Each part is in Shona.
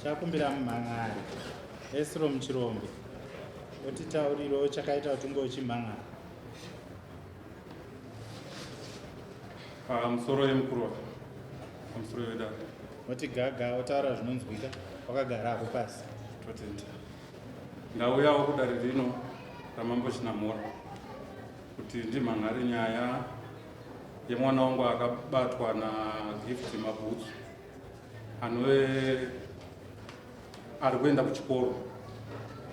chakumbira mumhan'ari esiro muchirombe otitauriro chakaita kuti unge uchimhan'ara. Musoro yemukuru pamusoro wedare. Oti gaga otaura zvinonzwika wakagara hapo pasi. Totenda ndauyawo kudare rino ramambo Chinamora kuti ndimhan'are nyaya yemwana wangu akabatwa naGift Mabhutsu anove ari kuenda kuchikoro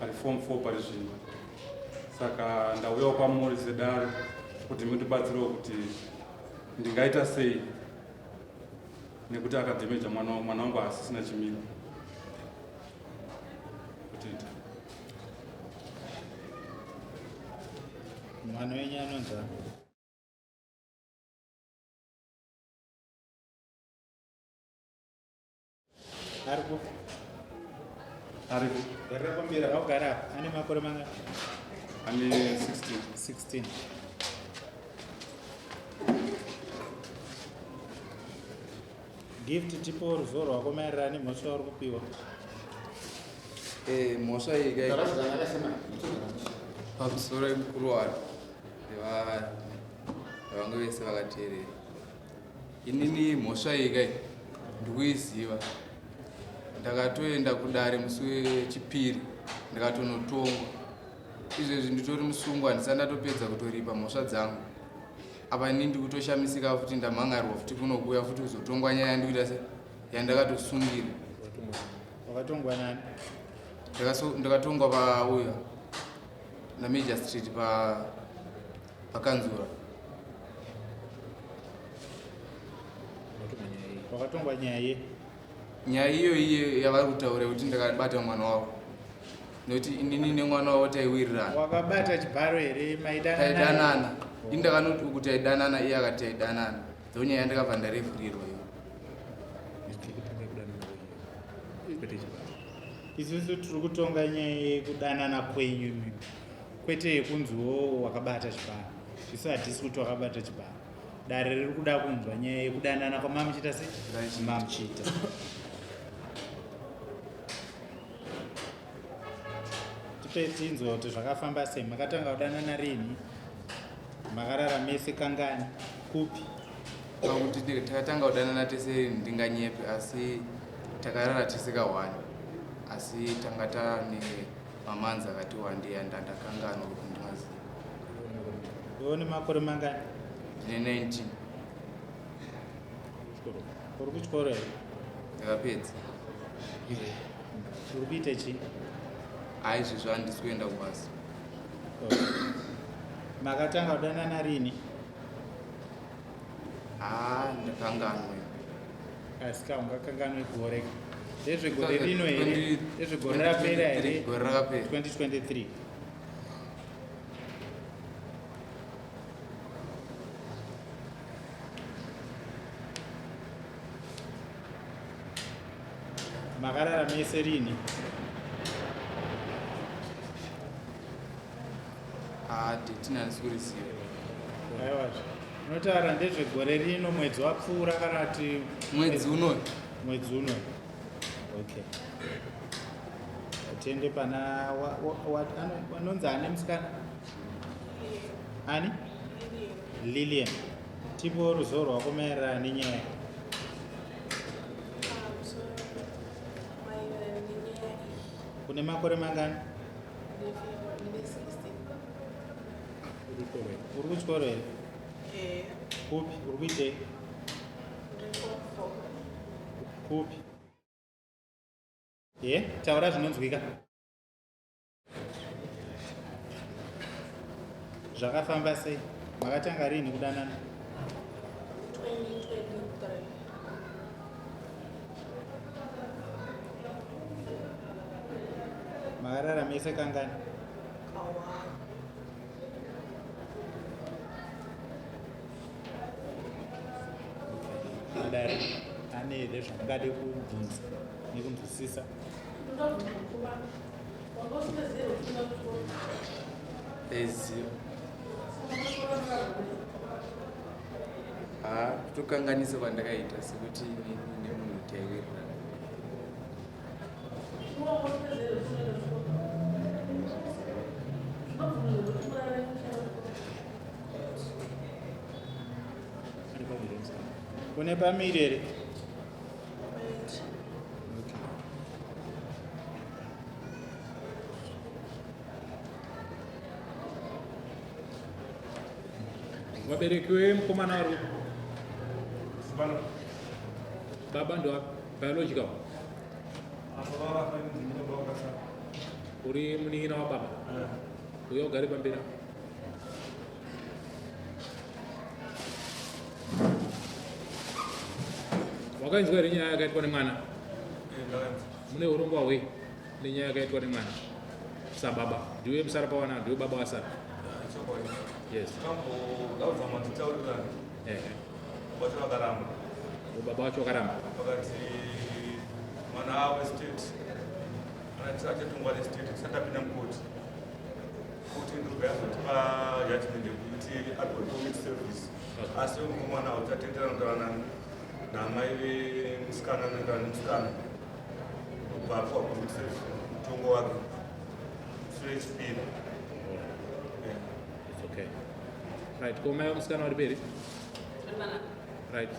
ari form 4 pari zvino. Saka ndauyawo kwamuri sedare kuti mundibatsirewo kuti ndingaita sei nekuti akadhemeja mwana wangu asisina chimiro. Kutenda Mwana wenyu anonzi aripo yakakwambira akugara apa ane makore manga ane 16. Gift tipo ruzivo rwako maererano nemhosva uri kupiwa. Mhosva iyi pamusoro yemukuru waro nevange vese vakateerera. Inini mhosva iyi kai ndikuiziva. Ndakatoenda kudare musi wechipiri ndikatonotongwa. Izvezvi nditori musungwa ndisati ndatopedza kutoripa mhosva dzangu. Apa ini ndikutoshamisika futi ndamhan'arwa futi kunokuya futi kuzotongwa nyaya ndikuita se yandakatosungira. Wakatongwa nani? Ndakatongwa pauya naMajor Street pakanzura. Wakatongwa nyaya ye? Nyaya iyoyi yavari kutaura kuti ndakabata mwana wavo nekuti inini nemwana wavo taiwirirana. Wakabata chibharo here taidanana? Indakanoti kuti taidanana iye akati taidanana. Ndonyaya yandakabva ndarefurirwa iyo. Isusu tiri kutonga nyaya yekudanana kwenyu kwete yekunziwo wakabata chibharo. Isu hatisi kuti wakabata chibharo. Dare riri kuda kunzwa nyaya yekudanana kwamamuchita sei? Mamuchita. Tipe tinzwa kuti zvakafamba sei. Makatanga kudanana rini? Makarara mese kangani? Kupi? Pakuti takatanga kudanana tese ndinganyepe asi takarara tese ka1 asi tanga tane mamanzi akati wandeya ndandakanganwa kuti ndingaziva. Une makore mangani? Ndine 19. Uri kuchikoro here? Ndakapedza. Uri kuita chii? Izvezvi handisi kuenda kubasa. Makatanga kudanana rini? Ndakanganwa. Asika ungakanganwe gore. Ndezvegore rino here? Ndezvegore rapera here? Gore rakapera 2023. Makarara mese rini? Detina handisi kuriziva. Aiwazve. Unotaura ndezvegore rino mwedzi wapfuura kana kuti mwedzi unoyu? Mwedzi unoyu. Okay. Tiende pana anonzi ane musikana? Ani? Lilian. Tipo ruzivo rwako maererano nenyaya. Une makore mangani? Uri kuchikoro here? Kupi? Uri kuitei? Kupi? Taura zvinonzwika. Zvakafamba sei? Makatanga rini kudanana? 2023. Makarara mese kangani? Dare ane here zvamungade kubvunza nekunzwisisa? Eziva. Kutokanganisa kwandakaita sekuti nemunhu taiwirirana. une pamiri here Wabereki wemukomana vari baba ndo biological uri munin'ina wa baba uyo ugari pambira wakainzwa here nyaya yakaitwa nemwana mune urongwa hwe nenyaya yakaitwa nemwana sababa ndiwe musara pawana ndiwe baba wasara yes baba wacho wakaramba pakati mwana westate achatungwa nestate tisati apinda mukoti kuti ndobva yazotipa judgment yekuti agocommit service asi mukomana uchatenderana kutaura namai vemusikana anoendana nemusikana kubva apiwa commit service mutongo wake sure chipiri. Okay. Right, koma ya musikana vari peri? Right,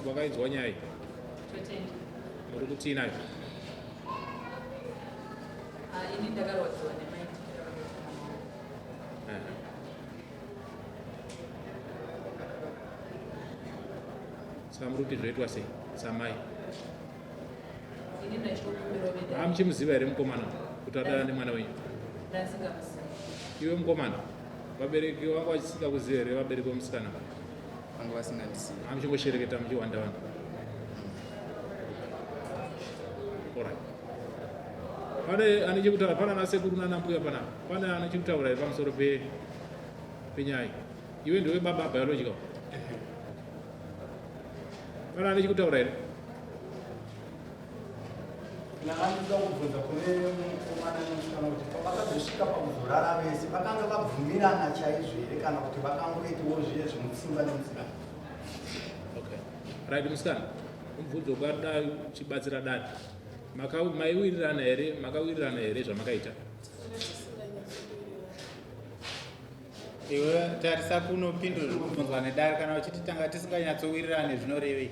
wakainzwa nyaya iyi? Muri kutii nayo? Ini ndakarwadziwa nemai. Saka muri kuti zvoitwa sei samai? Ini ndachokumbira veda. Hamuchimuziva here mukomana kuti adana nemwana wenyu? Ndasingamuzivi. Iwe mukomana vabereki vanga vachisika kuziva here vabereki vomusikana? vanga vasingandisivi. Hamuchingoshereketa muchiwanda wanda? Alright. Pane ane chekutaura, pana anasekuru nanambuya pana. Pane ane chekutaura here pamusoro penyaya. Iwe ndiwe baba biological. Pana ane chekutaura here? Ndakanoda kubvunza kune mukomana nemusikana kuti pavakazosvika pakuzorara vese vakanga vabvumirana chaizvo here kana kuti vakangoitawo zviye zvinotsimba nemusikana? Okay. Right, musikana. Mubvunzo ukada uchibatsira dani. Maiwirirana here, makawirirana here zvamakaita? iwe tarisa kunopindura zviri kubvunzwa nedare kana uchiti tanga tisinganyatsowirirane zvinorevei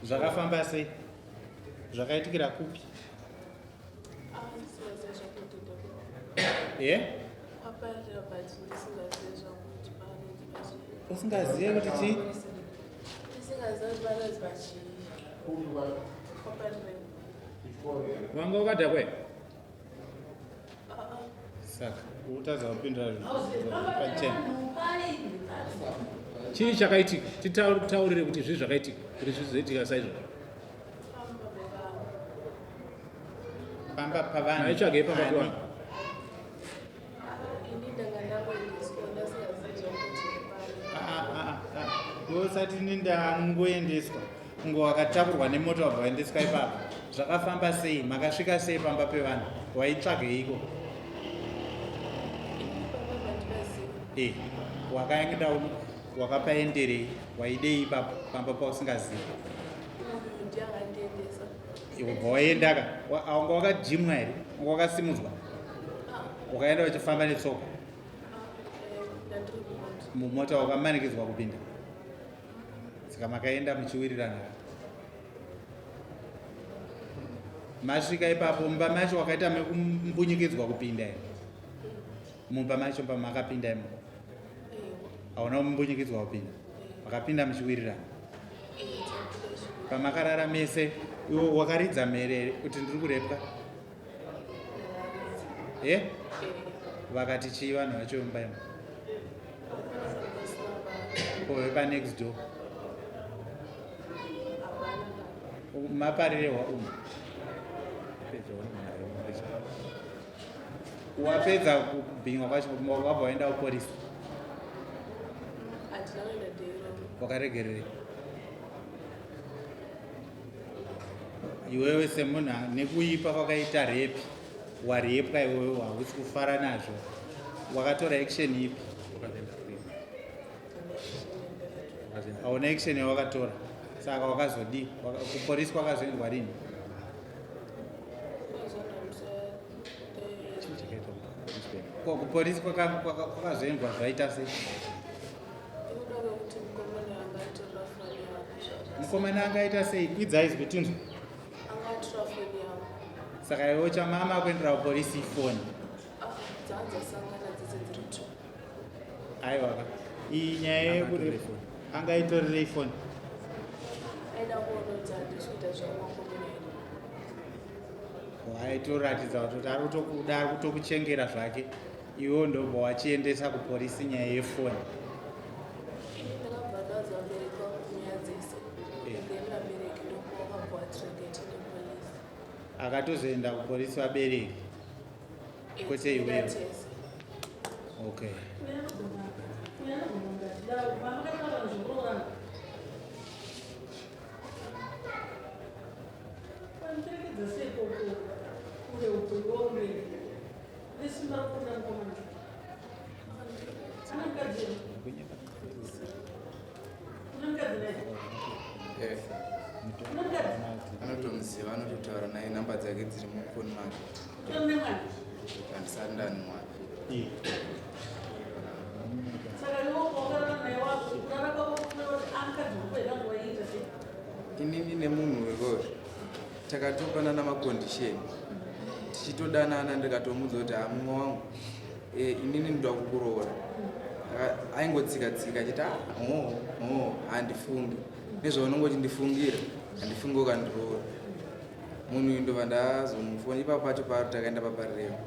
zvakafamba sei zvakaitikira kupi usingazive kuti chii Wanga wakadhakwe? saka utadza kupindura pachena Chii chakaitika? Titaurire kuti zvii zvakaitika kuti zvizoitika saizvo. pamba pavanhu Maitsvage pamba pavanhu. iwe usati nindangoendeswa kunge wakatakurwa nemota wabva waendeswa ipapo zvakafamba sei makasvika sei pamba pevanhu waitsvageiko wakaenda wakapaenderei waidei ipapo pamba pausingazivi ubva waendaka wanga wakajimwa here wanga wakasimudzwa wakaenda wachifamba netsoka mumota wakamanikidzwa kupinda saka makaenda muchiwirirana masvika ipapo mumba macho wakaita mekumbunyikidzwa kupinda here mumba macho pamakapinda imo hauna mumbunyikidzwa kupinda makapinda muchiwirirana pamakarara mese iwe wakaridza mhere kuti ndiri kurepwa vakati chii vanhu vacho mumba imo pove panext door maparirehwa umu wapedza kubhinywa kwacho wabva waenda kuporisa wakaregererei iwewe semunhu nekuipa kwakaita repi warepwa iwewe hausi kufara nazvo wakatora action ipi hauna action yawakatora saka wakazodii kuporisi kwakazoendwa rini kuporisi kwakazoendwa zvaita sei mukomana angaita sei kwidza aizi kutunzwa angatora foni yavo saka iwo chamama kuendera kupolisi ifoni dzanzasangana dzese dziri tu aiwaka iyi nyaya yekuti angaitorerei foni aida kuona kuti handiskuita zvamakomunaidi aitoratidza kuti ari kutokuda ari kutokuchengera zvake iwo ndobva wachiendesa kupolisi nyaya yefoni ini ndakabva ndazi vabereki vakunyaya dzese then vabereki ndokuwakabva watirengeti nepolisi akatozoenda kupolisi vabereki kwete iwewe tese okay anotomuziva anototaura naye namba dzake dziri mufoni make handisati ndani mwake inini nemunhu wekori takatopanana makondisheni tichitodanana ndikatomudza kuti hamumwe wangu inini ndoda kukuroora aingotsika-tsika achiti handifungi nezvaunongoti ndifungira handifungi ukandiroora munhu uyu ndobva ndazomufoni ipapo pacho paro takaenda paparireva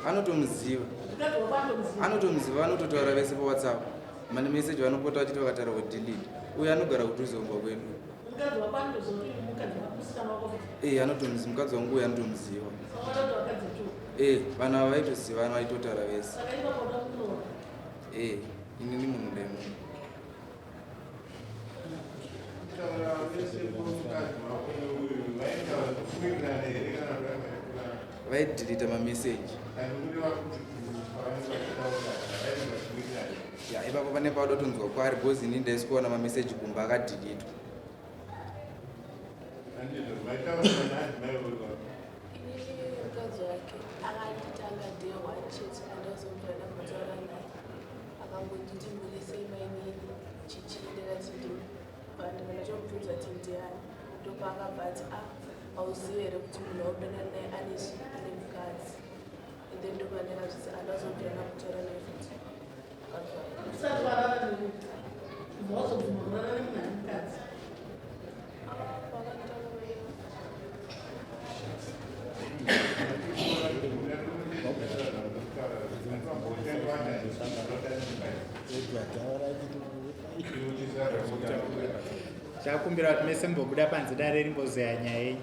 anotomuziva vanototaura vese pawhatsapp mane meseji vanopota vachiti vakataura kudelete uye anogara kutuzomba kwedu anotomuziva mukadzi wangu uye anotomuziva vanhu ava vaitozivana vaitotaura vese inini munhu ndemunhu vaidhilita mameseji ipapo pane paudotonzwa kwari bhozi ini ndaisi kuona mameseji kumba akadhilitwa inini mukadzi wake akanditanga day one chete andazomvura ndambotaura naye akangonditi murisei mainini chichiindekati ndambotomubvunza ti ndiani ndopaakabva ati hauzivi here kuti munhu waudana naye ane mukadzi and then ndopanekazvisi andazomvura ndambotaura naye futi chakumbira kuti mese mbobuda panze dare rimbozeya nyaya yenyu